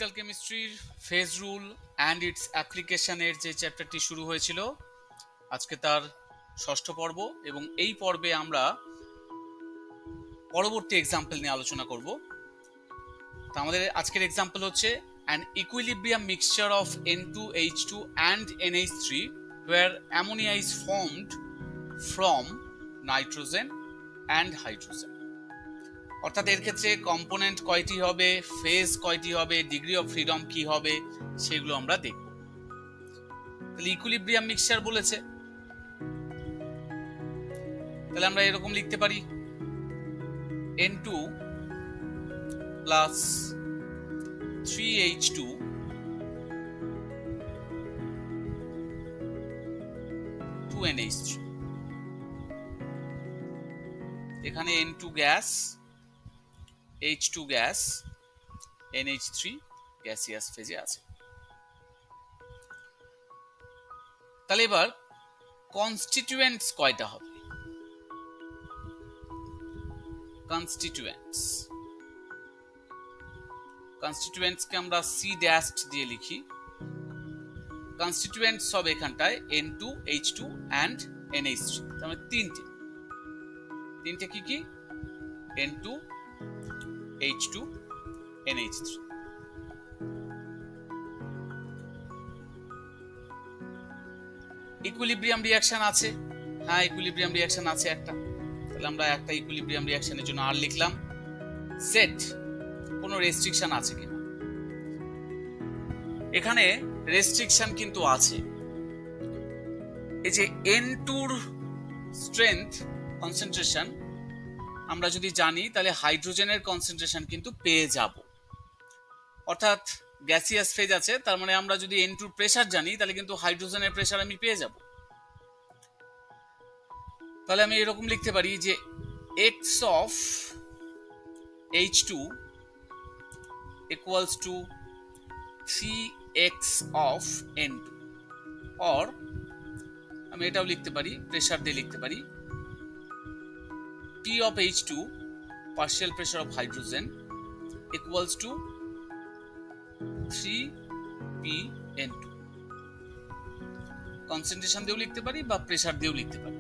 Physical কেমিস্ট্রির phase rule and it's অ্যাপ্লিকেশনের যে চ্যাপ্টারটি শুরু হয়েছিল, আজকে তার ষষ্ঠ পর্ব, এবং এই পর্বে আমরা পরবর্তী এক্সাম্পল নিয়ে আলোচনা করব। তো আমাদের আজকের এক্সাম্পল হচ্ছে an equilibrium mixture of N2H2 and NH3 where ammonia is formed from nitrogen and hydrogen। অর্থাৎ এর ক্ষেত্রে কম্পোনেন্ট কয়টি হবে, ফেজ কয়টি হবে, ডিগ্রি অফ ফ্রিডম কি হবে, সেগুলো আমরা দেখব। তাহলে ইকুইলিব্রিয়াম মিক্সচার বলেছে, তাহলে আমরা এরকম লিখতে পারি N2 প্লাস 3H2 2NH3। এখানে N2 gas, H2 gas, NH3 gaseous ফেজে আছে। তাহলে এবার কনস্টিটিউয়েন্টস কয়টা হবে? কনস্টিটিউয়েন্টসকে আমরা সি ড্যাশড দিয়ে লিখি। কনস্টিটিউয়েন্টস হবে এখানটায় N2H2 and NH3, তার মানে তিনটে কি কি? N2H2 NH3। ইকুইলিব্রিয়াম রিঅ্যাকশন আছে, হ্যাঁ ইকুইলিব্রিয়াম রিঅ্যাকশন আছে একটা, তাহলে আমরা একটা ইকুইলিব্রিয়াম রিঅ্যাকশনের জন্য আর লিখলাম। সেট কোনো রেস্ট্রিকশন আছে কিনা? এখানে রেস্ট্রিকশন কিন্তু আছে। এই যে N2-র স্ট্রেংথ কনসেন্ট্রেশন আমরা যদি জানি, তাহলে হাইড্রোজেনের কনসেন্ট্রেশন কিন্তু পেয়ে যাব। অর্থাৎ গ্যাসিয়াস ফেজ আছে, তার মানে আমরা যদি N2-র প্রেসার জানি, তাহলে কিন্তু হাইড্রোজেনের প্রেসার আমি পেয়ে যাব। তাহলে আমি এরকম লিখতে পারি যে x of H2 equals to 3x of N2, or আমি এটাও লিখতে পারি, প্রেসার দিয়ে লিখতে পারি P of H2 partial pressure of hydrogen equals to 3P_N2। Concentration দিয়েও লিখতে পারি বা প্রেসার দিয়েও লিখতে পারি।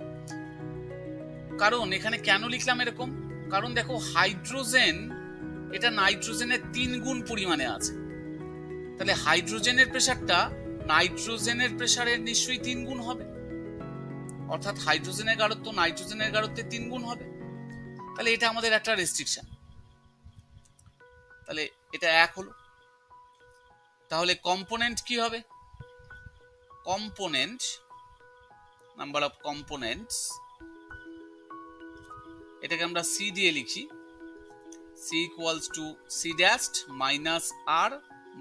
কারণ এখানে কেন লিখলাম এরকম? কারণ দেখো, হাইড্রোজেন এটা নাইট্রোজেনের 3 গুণ পরিমাণে আছে, তাহলে হাইড্রোজেনের প্রেসারটা নাইট্রোজেনের প্রেসারের নিশ্চয়ই 3 গুণ হবে। অর্থাৎ হাইড্রোজেনের গাঢ়ত্ব নাইট্রোজেনের গাঢ়ত্বের 3 গুণ হবে। তাহলে এটা আমাদের একটা রেস্ট্রিকশন, তাহলে এটা 1 হলো। তাহলে কম্পোনেন্ট কি হবে? কম্পোনেন্ট, নাম্বার অফ কম্পোনেন্টস, এটাকে আমরা সি দিয়ে লিখি। C equals to C dashed minus R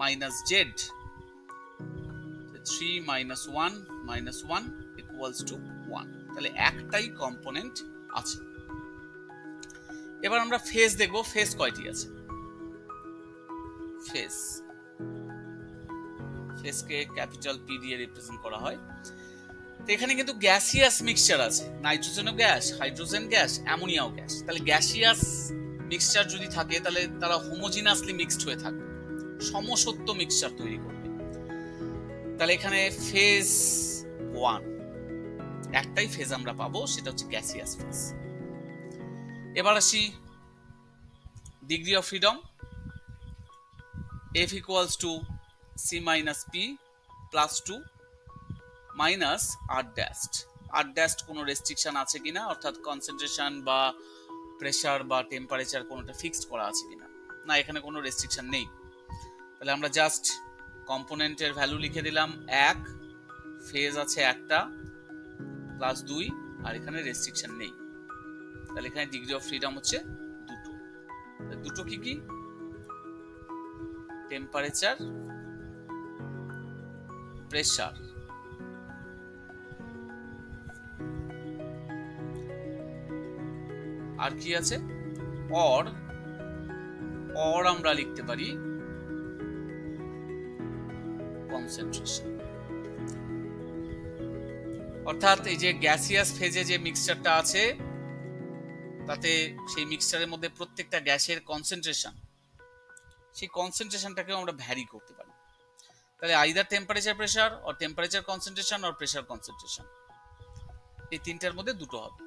minus Z, 3 minus 1 minus 1 equals to 1। তাহলে একটাই কম্পোনেন্ট আছে। এবার আমরা ফেজ দেখব, ফেজ কয়টি আছে। ফেজকে ক্যাপিটাল পি দিয়ে রিপ্রেজেন্ট করা হয়। তো এখানে কিন্তু গ্যাসিয়াস মিক্সচার আছে, নাইট্রোজেনও গ্যাস, হাইড্রোজেন গ্যাস, অ্যামোনিয়াও গ্যাস। তাহলে গ্যাসিয়াস মিক্সচার যদি থাকে, তাহলে তারা হোমোজিনাসলি মিক্সড হয়ে থাকবে, সমসত্ব মিক্সচার তৈরি করবে। তাহলে এখানে ফেজ 1, একটাই ফেজ আমরা পাবো, সেটা হচ্ছে গ্যাসিয়াস ফেজ। এবার আসি degree of freedom. F equals to C minus P plus 2 minus R dashed। R dashed কোনো রেস্ট্রিকশন আছে কিনা, অর্থাৎ কনসেন্ট্রেশন বা প্রেসার বা টেম্পারেচার কোনোটা ফিক্সড করা আছে কিনা? না, এখানে কোনো রেস্ট্রিকশন নেই। তাহলে আমরা জাস্ট কম্পোনেন্টের ভ্যালু লিখে দিলাম 1, ফেজ আছে একটা, প্লাস 2, আর এখানে রেস্ট্রিকশন নেই। তাহলে এখানে ডিগ্রি অফ ফ্রিডম হচ্ছে দুটো কি কি? Temperature, pressure. আর কি আছে? অর আমরা লিখতে পারি কনসেন্ট্রেশন। অর্থাৎ এই যে গ্যাসিয়াস ফেজে যে মিক্সচারটা আছে, তাতে সেই মিক্সচারের মধ্যে প্রত্যেকটা গ্যাসের কনসেন্ট্রেশন সেই কনসেন্ট্রেশনটাকেও আমরা ভ্যারি করতে পারি। তাহলে either temperature pressure or temperature concentration or pressure concentration, এই তিনটার মধ্যে দুটো হবে।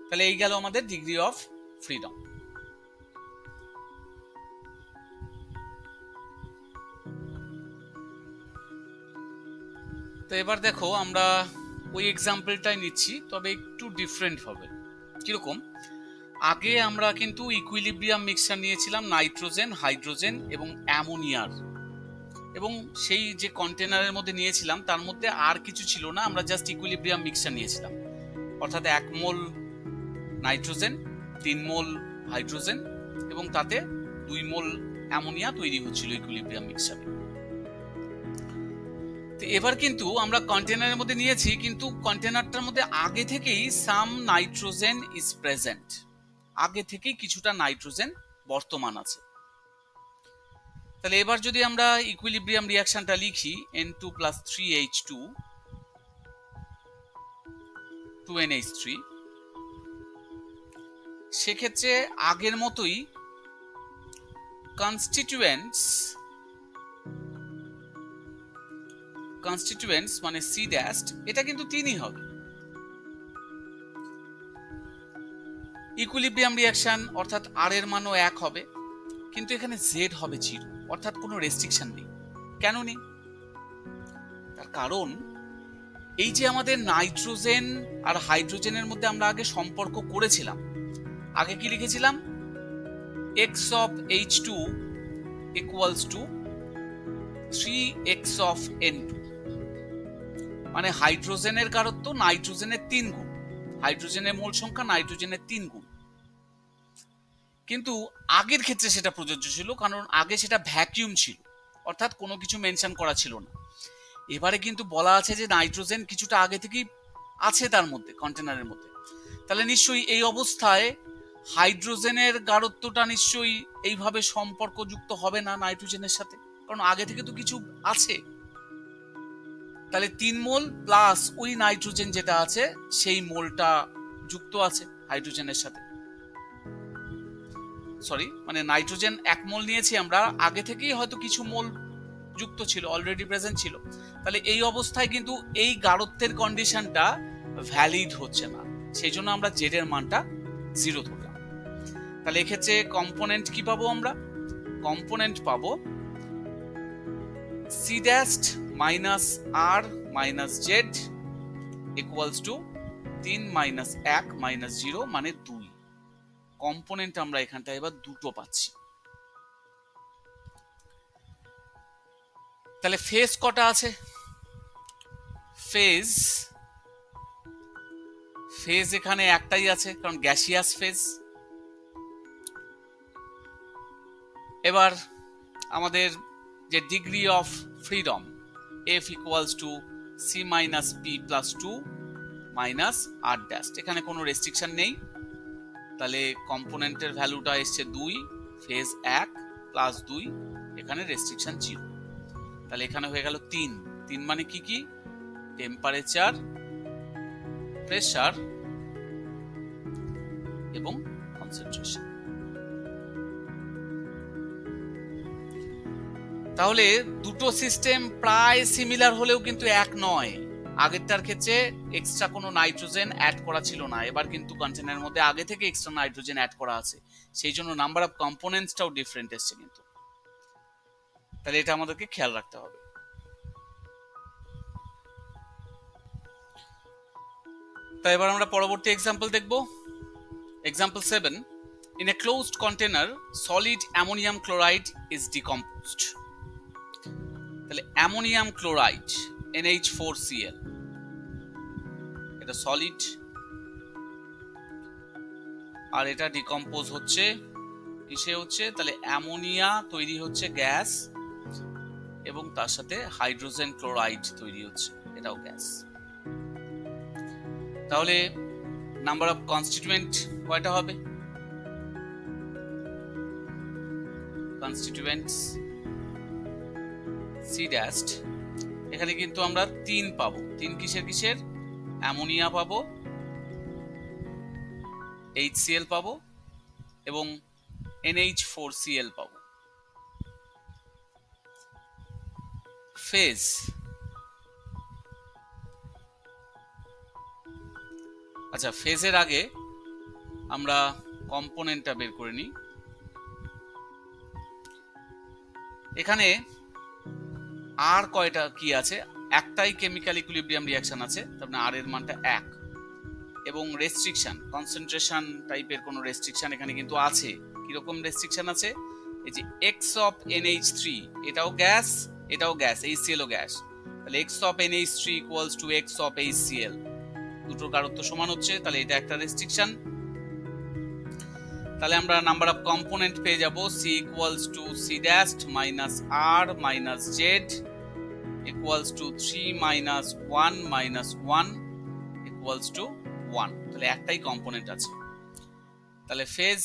তাহলে এই গেল আমাদের ডিগ্রি অফ ফ্রিডম। তো এবার দেখো আমরা ওই এক্সাম্পলটাই নিচ্ছি, তবে একটু ডিফারেন্ট হবে। কিরকম? আগে আমরা কিন্তু ইকুইলিব্রিয়াম মিক্সচার নিয়েছিলাম নাইট্রোজেন, হাইড্রোজেন এবং অ্যামোনিয়ার, এবং সেই যে কন্টেনারের মধ্যে নিয়েছিলাম তার মধ্যে আর কিছু ছিল না, আমরা জাস্ট ইকুইলিব্রিয়াম মিক্সচার নিয়েছিলাম। অর্থাৎ 1 মোল নাইট্রোজেন, 3 মোল হাইড্রোজেন এবং তাতে 2 মোল অ্যামোনিয়া তৈরি হচ্ছিল ইকুইলিব্রিয়াম মিক্সচারে। তো এবার কিন্তু আমরা কন্টেনারের মধ্যে নিয়েছি, কিন্তু কন্টেনারটার মধ্যে আগে থেকেই সাম নাইট্রোজেন ইজ প্রেজেন্ট, আগে থেকেই কিছুটা নাইট্রোজেন বর্তমান আছে। তাহলে এবার যদি আমরা ইকুইলিব্রিয়াম রিঅ্যাকশনটা লিখি N2 + 3H2 2NH3, সেক্ষেত্রে আগের মতোই কনস্টিটিউয়েন্টস মানে সি ড্যাশ, এটা কিন্তু 3ই হবে। ইকুইলিব্রিয়াম রিঅ্যাকশন অর্থাৎ আর এর মানও 1 হবে, কিন্তু এখানে জেড হবে 0, অর্থাৎ কোনো রেস্ট্রিকশন নেই। কেন নেই? তার কারণ এই যে আমাদের নাইট্রোজেন আর হাইড্রোজেনের মধ্যে আমরা আগে সম্পর্ক করেছিলাম, আগে কি লিখেছিলাম? x of H2 equals to 3x of N2, মানে হাইড্রোজেনের গাঢ়ত্ব নাইট্রোজেনের 3 গুণ, হাইড্রোজেনের মোল সংখ্যা নাইট্রোজেনের 3 গুণ। কিন্তু আগের ক্ষেত্রে সেটা প্রযোজ্য ছিল, কারণ আগে সেটা ভ্যাকিউম ছিল, অর্থাৎ কোনো কিছু মেনশন করা ছিল না। এবারে কিন্তু বলা আছে যে নাইট্রোজেন কিছুটা আগে থেকেই আছে তার মধ্যে, কন্টেনারের মধ্যে। তাহলে নিশ্চয়ই এই অবস্থায় হাইড্রোজেনের গাঢ়ত্বটা নিশ্চয়ই এইভাবে সম্পর্কযুক্ত হবে না নাইট্রোজেনের সাথে, কারণ আগে থেকে তো কিছু আছে। তাহলে 3 মোল প্লাস ওই নাইট্রোজেন যেটা আছে সেই মোলটা যুক্ত আছে হাইড্রোজেনের সাথে। সরি, মানে নাইট্রোজেন 1 মোল নিয়েছি আমরা, আগে থেকেই হয়তো কিছু মোল যুক্ত ছিল, অলরেডি প্রেজেন্ট ছিল। তাহলে এই অবস্থায় কিন্তু এই গাঢ়ত্বের কন্ডিশনটা ভ্যালিড হচ্ছে না, সেই জন্য আমরা জেড এর মানটা 0 ধরলাম। তাহলে এক্ষেত্রে কম্পোনেন্ট কি পাবো? আমরা কম্পোনেন্ট পাবো C dash minus R minus Z equals to 3 minus 1 minus 0 মানে 2। কম্পোনেন্ট আমরা এখানটা এবার দুটো পাচ্ছি। তাহলে ফেজ কটা আছে? ফেজ এখানে একটাই আছে, কারণ গ্যাসিয়াস ফেজ। এবার আমাদের যে degree of freedom F equals to C minus P plus 2 minus R dash, এখানে কোনো রেস্ট্রিকশন নেই। তাহলে কম্পোনেন্টের ভ্যালুটা এসছে 2, ফেজ 1 প্লাস 2, এখানে রেস্ট্রিকশন 0। তাহলে এখানে হয়ে গেল 3। 3 মানে কি কি? টেম্পারেচার, প্রেসার এবং কনসেন্ট্রেশন। তাহলে দুটো সিস্টেম প্রায় সিমিলার হলেও কিন্তু এক নয়। আগেরটার ক্ষেত্রে এক্সট্রা কোনো নাইট্রোজেন অ্যাড করা ছিল না, এবার কিন্তু কন্টেনারের মধ্যে আগে থেকে এক্সট্রা নাইট্রোজেন অ্যাড করা আছে, সেই জন্য নাম্বার অফ কম্পোনেন্টসটাও ডিফারেন্ট এসছে কিন্তু। তাহলে এটা আমাদেরকে খেয়াল রাখতে হবে। তাই এবার আমরা পরবর্তী এক্সাম্পল দেখব। Example 7, in a closed container solid ammonium chloride is decomposed। তাহলে অ্যামোনিয়াম ক্লোরাইড NH4Cl, এটা সলিড, আর এটা ডিকম্পোজ হচ্ছে কিসে হচ্ছে? তাহলে অ্যামোনিয়া তৈরি হচ্ছে গ্যাস, এবং তার সাথে হাইড্রোজেন ক্লোরাইড তৈরি হচ্ছে, এটাও গ্যাস। তাহলে নাম্বার অফ কনস্টিটিউয়েন্ট কয়টা হবে? কনস্টিটিউয়েন্টস সি ড্যাশ, এখানে কিন্তু আমরা 3 পাবো। 3 কিসের কিসের? অ্যামোনিয়া পাবো, HCl পাবো এবং NH4Cl পাবো। ফেজ, আচ্ছা ফেজের আগে আমরা কম্পোনেন্টটা বের করে নিই। এখানে আর কয়টা কি আছে, একটাই কেমিক্যাল ইকুইলিব্রিয়াম রিঅ্যাকশন আছে, তার মানে আর এর মানটা 1। এবং রেস্ট্রিকশন, কনসেন্ট্রেশন টাইপের কোনো রেস্ট্রিকশন এখানে কিন্তু আছে। কিরকম রেস্ট্রিকশন আছে, এই যে x অফ NH3, এটাও গ্যাস এটাও গ্যাস, HCl ও গ্যাস, তাহলে x of NH3 equals to x of HCl, দুটোর গাঢ়ত্ব সমান হচ্ছে, তাহলে এটা একটা রেস্ট্রিকশন। তাহলে আমরা নাম্বার অফ কম্পোনেন্ট পেয়ে যাব C equals to C dash minus R minus Z equals to 3 minus 1 minus 1 equals to 1। তাহলে একটাই কম্পোনেন্ট আছে। তাহলে ফেজ,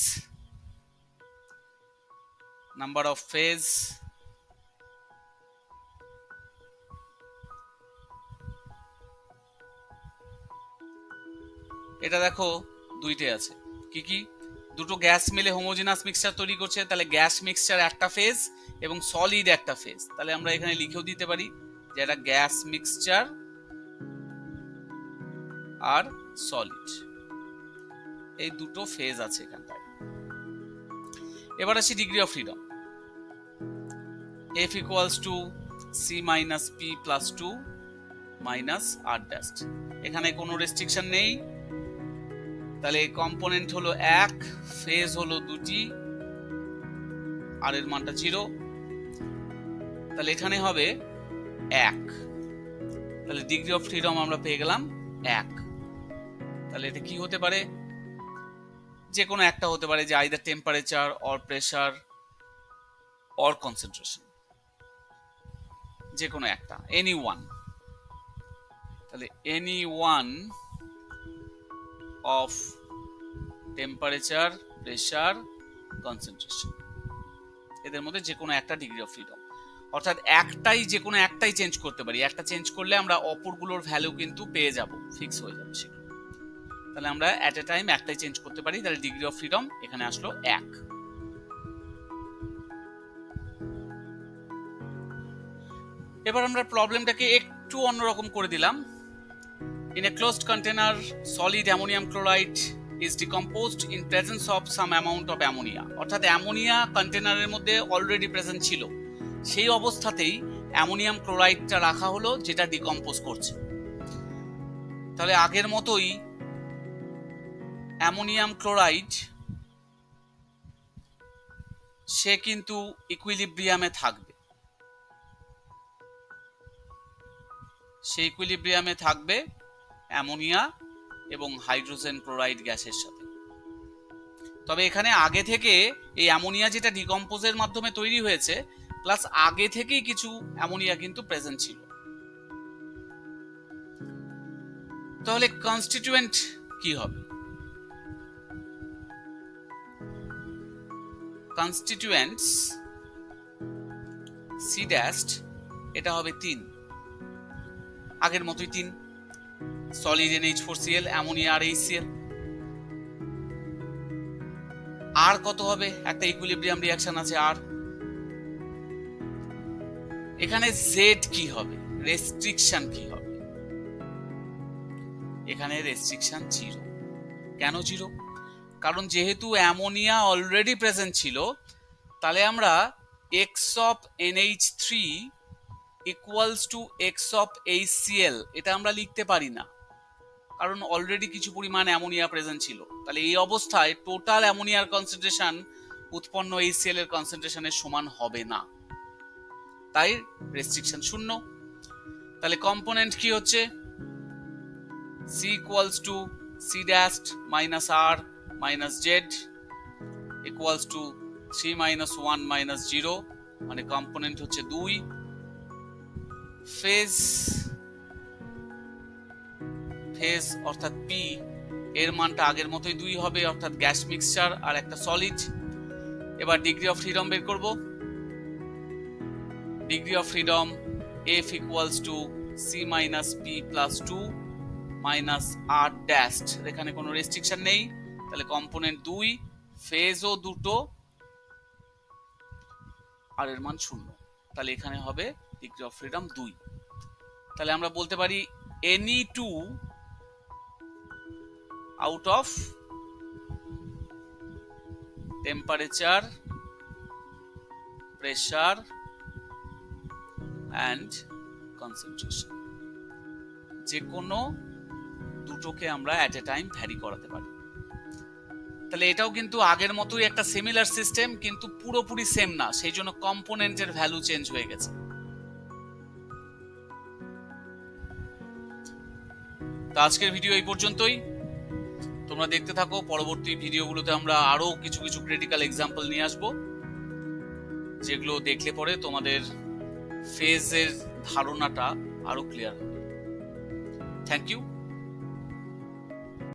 নাম্বার অফ ফেজ এটা দেখো দুইটাই আছে। কি কি, দুটো গ্যাস মিলে হোমোজেনাস মিক্সচার তৈরি করছে, তাহলে গ্যাস মিক্সচার একটা ফেজ এবং সলিড একটা ফেজ। তাহলে আমরা এখানে লিখেও দিতে পারি যে এটা গ্যাস মিক্সচার আর সলিড, এই দুটো ফেজ আছে এখানটায়। এবার আসি degree of freedom. F equals to C minus P plus 2 minus R dash, এখানে কোনো রেস্ট্রিকশন নেই, তাহলে কম্পোনেন্ট হলো 1, ফেজ হলো 2টি, আর এর মানটা 0, তাহলে এখানে হবে 1। তাহলে ডিগ্রি অফ ফ্রিডম আমরা পেয়ে গেলাম 1। তাহলে এটা কি হতে পারে, যে কোনো একটা হতে পারে, যে either temperature or pressure or concentration, যে কোনো একটা, এনি ওয়ান। তাহলে any one of temperature, pressure, concentration, এদের মধ্যে যে কোনো একটা ডিগ্রি অফ ফ্রিডম। অর্থাৎ একটাই, যে কোনো একটাই চেঞ্জ করতে পারি, একটা চেঞ্জ করলে আমরা অপরগুলোর ভ্যালু কিন্তু পেয়ে যাব, ফিক্স হয়ে যাবে সেটা। তাহলে আমরা এট এ টাইম একটাই চেঞ্জ করতে পারি, তাহলে ডিগ্রি অফ ফ্রিডম এখানে আসলো 1। এবার আমরা প্রবলেমটাকে একটু অন্যরকম করে দিলাম। In a closed container, solid ammonium chloride is decomposed in presence of some amount of ammonia. অর্থাৎ অ্যামোনিয়া কন্টেনারের মধ্যে অলরেডি প্রেজেন্ট ছিল, সেই অবস্থাতেই অ্যামোনিয়াম ক্লোরাইডটা রাখা হলো, যেটা ডিকম্পোজ করছে। তাহলে আগের মতোই অ্যামোনিয়াম ক্লোরাইড সে কিন্তু ইকুইলিব্রিয়ামে থাকবে, সে ইকুইলিব্রিয়ামে থাকবে অ্যামোনিয়া এবং হাইড্রোজেন ক্লোরাইড গ্যাসের সাথে। তবে এখানে আগে থেকে এই অ্যামোনিয়া যেটা ডিকম্পোজের মাধ্যমে তৈরি হয়েছে, প্লাস আগে থেকেই কিছু অ্যামোনিয়া কিন্তু প্রেজেন্ট ছিল। তাহলে কনস্টিটিউয়েন্ট কি হবে, কনস্টিটিউয়েন্টস সি ড্যাশ, এটা হবে 3, আগের মতোই 3, সলিড NH4Cl, অ্যামোনিয়া আর HCl। আর কত হবে, একটা ইকুইলিব্রিয়াম রিঅ্যাকশন আছে আর। এখানে জেড কি হবে, রেস্ট্রিকশন কি হবে, এখানে রেস্ট্রিকশন 0। কেন 0, কারণ যেহেতু অ্যামোনিয়া অলরেডি প্রেজেন্ট ছিল, তাহলে আমরা x of NH3 equals to x of HCl এটা আমরা লিখতে পারি না, কারণ অলরেডি কিছু পরিমাণ অ্যামোনিয়া প্রেজেন্ট ছিল। তাহলে এই অবস্থায় টোটাল অ্যামোনিয়ার কনসেন্ট্রেশন উৎপন্ন HCl এর কনসেন্ট্রেশনের সমান হবে না, তাই রেস্ট্রিকশন 0। তাহলে কম্পোনেন্ট কি হচ্ছে, C equals to C dash minus R minus Z equals to 3 minus 1 minus 0, মানে কম্পোনেন্ট হচ্ছে 2। ফেজ, ফেজ অর্থাৎ P এর মানটা আগের মতোই 2 হবে, অর্থাৎ গ্যাস মিক্সচার আর একটা সলিড। এবার ডিগ্রি অফ ফ্রিডম বের করব। Degree of freedom F equals to C minus P plus 2 minus R dash, এখানে কোনো রেস্ট্রিকশন নেই, তাহলে কম্পোনেন্ট 2, ফেজও দুটো, আর এর মান 0, তাহলে এখানে হবে ডিগ্রি অফ ফ্রিডম 2। তাহলে আমরা বলতে পারি any two out of temperature, pressure and concentration, যে কোনো দুটোকে আমরা অ্যাট এ টাইম ভ্যারি করাতে পারি। তাহলে এটাও কিন্তু আগের মতোই একটা সিমিলার সিস্টেম, কিন্তু পুরোপুরি সেম না, সেই জন্য কম্পোনেন্টের ভ্যালু চেঞ্জ হয়ে গেছে। তো আজকের ভিডিও এই পর্যন্তই, তোমরা দেখতে থাকো, পরবর্তী ভিডিওগুলোতে আমরা আরো কিছু কিছু ক্রিটিক্যাল এক্সাম্পল নিয়ে আসবো, যেগুলো দেখলে পরে তোমাদের ফেজের ধারণাটা আরো ক্লিয়ার হবে। Thank you.